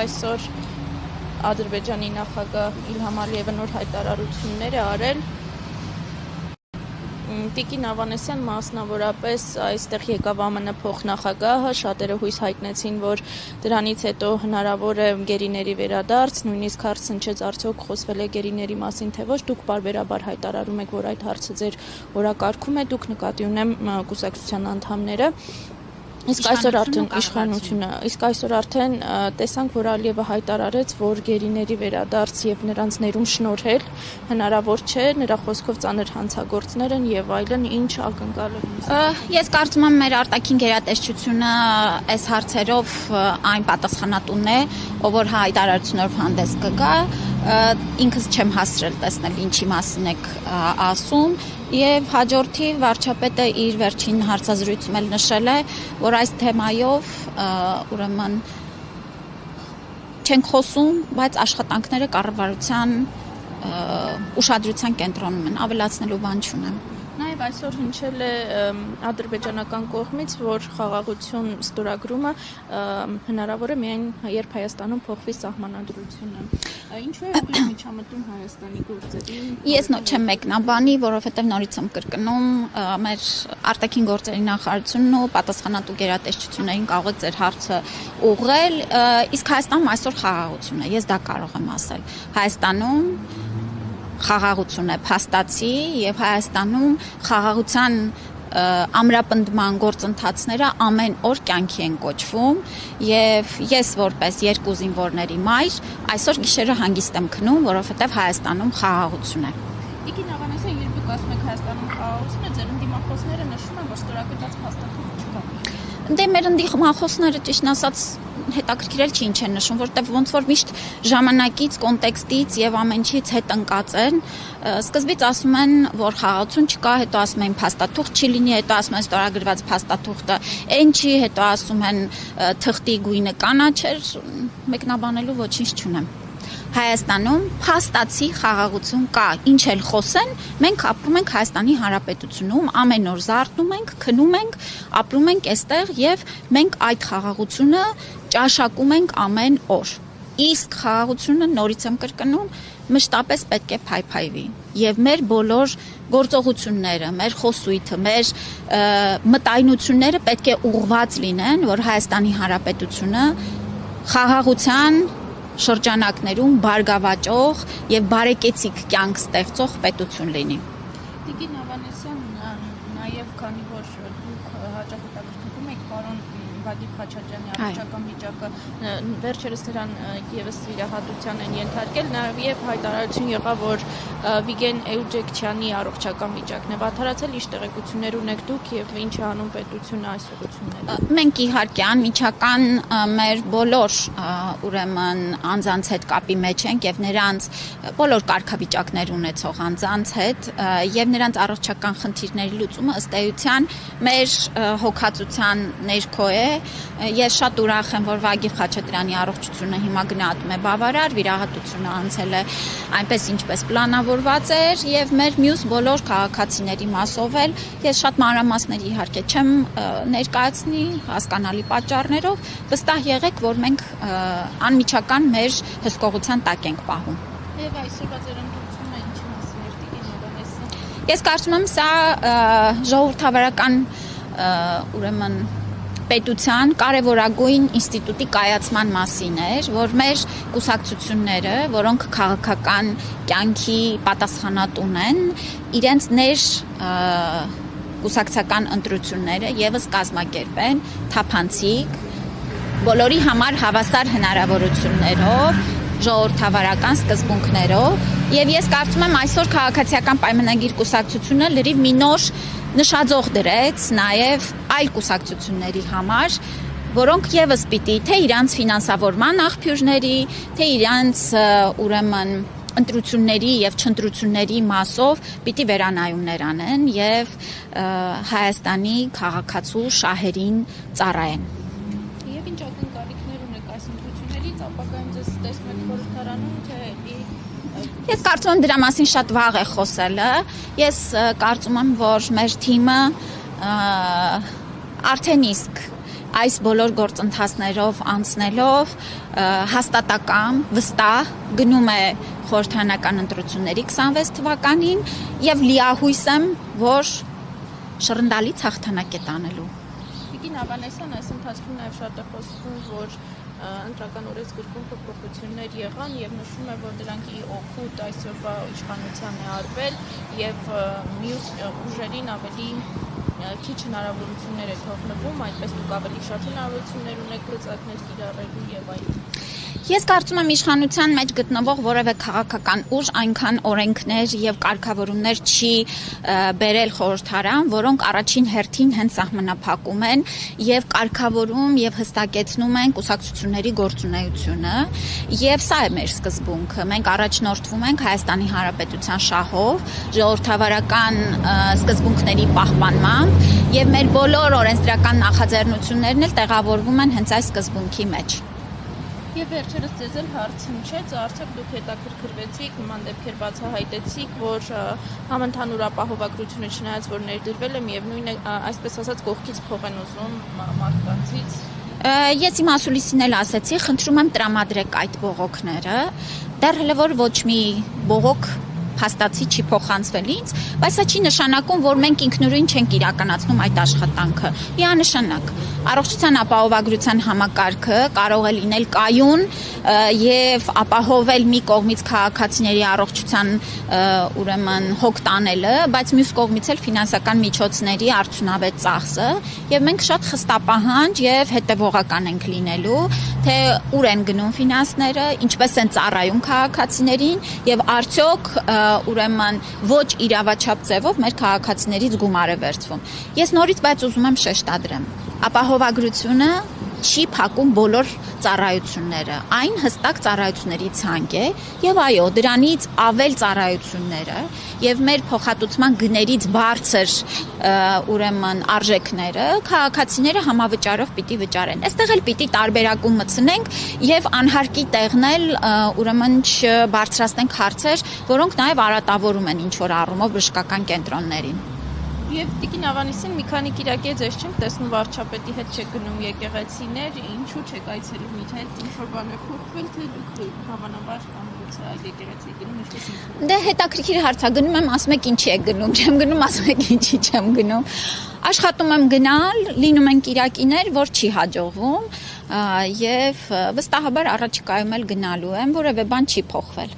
այսօր Ադրբեջանի նախագահ Իլհամ Ալիևը նոր հայտարարություններ է արել։ Տիկին Ավանեսյան մասնավորապես այստեղ եկավ ԱՄՆ փոխնախագահը, շատերը հույս հայտնեցին, որ դրանից հետո հնարավոր է գերիների վերադարձ, նույնիսկ հարց հնչեց արդյոք խոսվել է գերիների մասին, թե ոչ, դուք պարբերաբար հայտարարում եք, որ այդ հարցը ձեր օրակարգում է, դուք նկատի ունեմ կուսակցության անդամները։ Իսկ այսօր արդեն տեսանք, որ Ալիևը հայտարարեց, որ գերիների վերադարձ եւ նրանց ներում շնորհել հնարավոր չէ, նրա խոսքով ծանր հանցագործներ են եւ այլն, ինչ ակնկալում։ Ես կարծում եմ մեր արտաքին գերատեսչությունը այս հարցերով այն պատասխանատուն է, ով որ հայտարարությունով հանդես կգա, ինքս չեմ հասցրել տեսնել ինչի մասին եք ասում եւ հաջորդի վարչապետը իր վերջին հարցազրույցում էլ նշել է, որ այս թեմայով ուրեմն չենք խոսում, բայց աշխատանքները կառավարության ուշադրության կենտրոնում են, ավելացնելու բան չունեմ։ Նաև այսօր հնչել է ադրբեջանական կողմից, որ խաղաղություն ստորագրումը հնարավոր է միայն երբ Հայաստանում փոխվի սահմանադրությունը։ Ինչու է ուղիղ միջամտում Հայաստանի գործերին։ Ես չեմ մեկնաբանի, որովհետև նորից եմ կրկնում, մեր արտաքին գործերի նախարարությունն ու պատասխանատու գերատեսչություններին կարող է ձեր հարցը ուղղել, իսկ Հայաստանում այսօր խաղաղություն է, ես դա կարող եմ ասել։ Հայաստանում խաղաղություն է փաստացի եւ Հայաստանում խաղաղության ամրապնդման գործընթացները ամեն օր կյանքի են կոչվում եւ ես որպես երկու զինվորների մայր այսօր գիշերը հանգիստ եմ քնում, որովհետեւ Հայաստանում խաղաղություն է։ Տիկին Ավանեսյան, երբ դուք ասում եք Հայաստանում խաղաղություն է, ձեր ընդդիմախոսները նշում են, որ ստորագրված փաստաթուղթ չկա։ Դե մեր ընդդիմախոսները ճիշտն ասած հետաքրքրել չի ինչ են նշում, որտեվ ոնց որ միշտ ժամանակից, կոնտեքստից եւ ամեն ինչից հետ ընկած են, սկզբից ասում են, որ խաղաղություն չկա, հետո ասում են փաստաթուղթ չի լինի, հետո ասում են ստորագրված փաստաթուղթը այն չի, հետո ասում են թղթի գույնը կանաչ էր, մեկնաբանելու ոչինչ չունեմ։ Հայաստանում փաստացի խաղաղություն կա, ինչ էլ խոսեն, մենք ապրում ենք Հայաստանի Հանրապետությունում, ամեն օր զարթնում ենք, քնում ենք, ապրում ենք այստեղ եւ մենք այդ խաղաղությունը ճաշակում ենք ամեն օր։ Իսկ խաղաղությունը նորից եմ կրկնում, մշտապես պետք է փայփայվի եւ մեր բոլոր գործողությունները, մեր խոսույթը, մեր մտայնությունները պետք է ուղղված լինեն, որ Հայաստանի Հանրապետությունը խաղաղության շրջանակներում բարգավաճող եւ բարեկեցիկ կյանք ստեղծող պետություն լինի։ Տիկին Ավանեսյան, նաեւ քանի որ դուք հաճախ հետաքրքրվում եք պարոն Վադիմ Խաչատրյանի առողջական վիճակը, վերջերս նրան եւս վիրահատության են ենթարկել, նաեւ հայտարարություն եղավ, որ Վիգեն Էուջեկչյանի առողջական վիճակն է վատթարացել, ինչ տեղեկություններ ունեք դուք եւ ինչ է անում պետությունը այս ուղղություններով։ Մենք իհարկե անմիջական մեր բոլոր ուրեմն անձանց հետ կապի մեջ ենք եւ նրանց բոլոր կարգավիճակներ ունեցող անձանց հետ եւ նրանց առողջական խնդիրների լուծումը ըստ էության մեր հոգացության ներքո է։ Ես շատ ուրախ եմ, որ Վագիվ Խաչատրյանի առողջությունը հիմա գնահատում է բավարար, վիրահատությունը անցել է այնպես ինչպես պլանավորված էր եւ մեր մյուս բոլոր քաղաքացիների մասով էլ ես շատ մանրամասներ իհարկե չեմ ներկայացնի հասկանալի պատճառներով, վստահ եղեք, որ մենք անմիջական մեր հսկողության տակ ենք պահում։ Եվ այսօրվա ձեր ընդդիմությունը ինչի մասին է, Տիկին Ավանեսյան։ Ես կարծում եմ սա ժողովրդավարական ուրեմն պետության կարևորագույն ինստիտուտի կայացման մասին էր, որ մեր կուսակցությունները, որոնք քաղաքական կյանքի պատասխանատուն են, իրենց ներ կուսակցական ընտրությունները եւս կազմակերպեն թափանցիկ, բոլորի համար հավասար հնարավորություններով, ժողովրդավարական սկզբունքներով, եւ ես կարծում եմ այսօր քաղաքացիական պայմանագիր կուսակցությունը լրիվ մի նոր նշաձող դրեց նաև այլ կուսակցությունների համար, որոնք եւս պիտի թե իրանց ֆինանսավորման աղբյուրների, թե իրանց ուրեմն ընտրությունների եւ չընտրությունների մասով պիտի վերանայումներ անեն եւ Հայաստանի քաղաքացու շահերին ծառայեն։ Եվ ինչ ակնկալիքներ ունեք այս ընտրություններից, ապագայում ձեզ տեսնեք խորհրդարանում, թե Ես կարծում եմ դրա մասին շատ վաղ է խոսելը։ Ես կարծում եմ, որ մեր թիմը արդեն իսկ այս բոլոր գործընթացներով անցնելով հաստատակամ, վստահ գնում է խորհրդարանական ընտրությունների 26 թվականին եւ լիահույս եմ, որ շռնդալից հաղթանակ է տանելու։ Տիկին Ավանեսյան, այս ընթացքում նաև շատ է խոսվում, որ ընտրական օրենսգրքում փոփոխություններ եղան եւ նշում է, որ դրանք ի օգուտ այսօրվա իշխանության է արվել եւ մյուս ուժերին ավելի քիչ հնարավորություններ է թողնվում, այդպես դուք ավելի շատ հնարավորություններ ունեք լծակներ կիրառելու եւ այլն։ Ես կարծում եմ իշխանության մեջ գտնվող որևէ քաղաքական ուժ այնքան օրենքներ եւ կարգավորումներ չի բերել խորհրդարան, որոնք առաջին հերթին հենց սահմանափակում են եւ կարգավորում եւ հստակեցնում են կուսակցությունների գործունեությունը, եւ սա է մեր սկզբունքը։ Մենք առաջնորդվում ենք Հայաստանի Հանրապետության շահով, ժողովրդավարական սկզբունքների պահպանմամբ եւ մեր բոլոր օրենսդրական նախաձեռնություններն էլ տեղավորվում են հենց այս սկզբունքի մեջ։ Եվ վերջերս ձեզ էլ հարց հնչեց, արդյոք դուք հետաքրքրվեցիք, նման դեպքեր բացահայտեցիք, որ համընդհանուր ապահովագրությունը չնայած որ ներդրվել է, միևնույն է, այսպես ասած, կողքից փող են ուզում մարդկանցից։ Ես իմ ասուլիսին էլ ասեցի, խնդրում եմ տրամադրեք այդ բողոքները, դեռ հələ որ ոչ մի բողոք հաստացի չի փոխանցվել ինձ, բայց սա չի նշանակում, որ մենք ինքնուրույն չենք իրականացնում այդ աշխատանքը։ Միանշանակ առողջության ապահովագրության համակարգը կարող է լինել կայուն եւ ապահովել մի կողմից քաղաքացիների առողջության ուրեմն հոգ տանելը, բայց մյուս կողմից էլ ֆինանսական միջոցների արդյունավետ ծախսը, եւ մենք շատ խստապահանջ եւ հետեւողական ենք լինելու, թե ուր են գնում ֆինանսները, ինչպես են ծառայում քաղաքացիներին եւ արդյոք ուրեմն ոչ իրավաչափ ձևով մեր քաղաքացիներից գումար է վերցվում։ Ես նորից բայց ուզում եմ շեշտադրեմ, ապահովագրությունը չի փակում բոլոր ծառայությունները, այն հստակ ծառայությունների ցանկ է եւ այո, դրանից ավել ծառայությունները եւ մեր փոխհատուցման գներից բարձր ուրեմն արժեքները քաղաքացիները համավճարով պիտի վճարեն։ Այստեղ էլ պիտի տարբերակում մտցնենք եւ անհարկի տեղնել ուրեմն չբարձրացնենք հարցեր, որոնք նաեւ արատավորում են ինչ որ առումով բժշկական կենտրոններին։ Եվ Տիկին Ավանեսյան, մի քանի կիրակի ձեզ չենք տեսնում վարչապետի հետ չեք գնում եկեղեցիներ, ինչու չեք այցելում իր հետ, ինչ որ բան է փոխվել, թե դուք հավանաբար ամբողջ այլ եկեղեցի գնում, ինչպես ինքը։ Դե հետաքրքիր հարց է, գնում եմ, ասում եք ինչի եք գնում, չեմ գնում, ասում եք ինչի չեմ գնում։ Աշխատում եմ գնալ, լինում են կիրակիներ, որ չի հաջողվում, եւ վստահաբար առաջիկայում էլ գնալու եմ, որևէ բան չի փոխվել։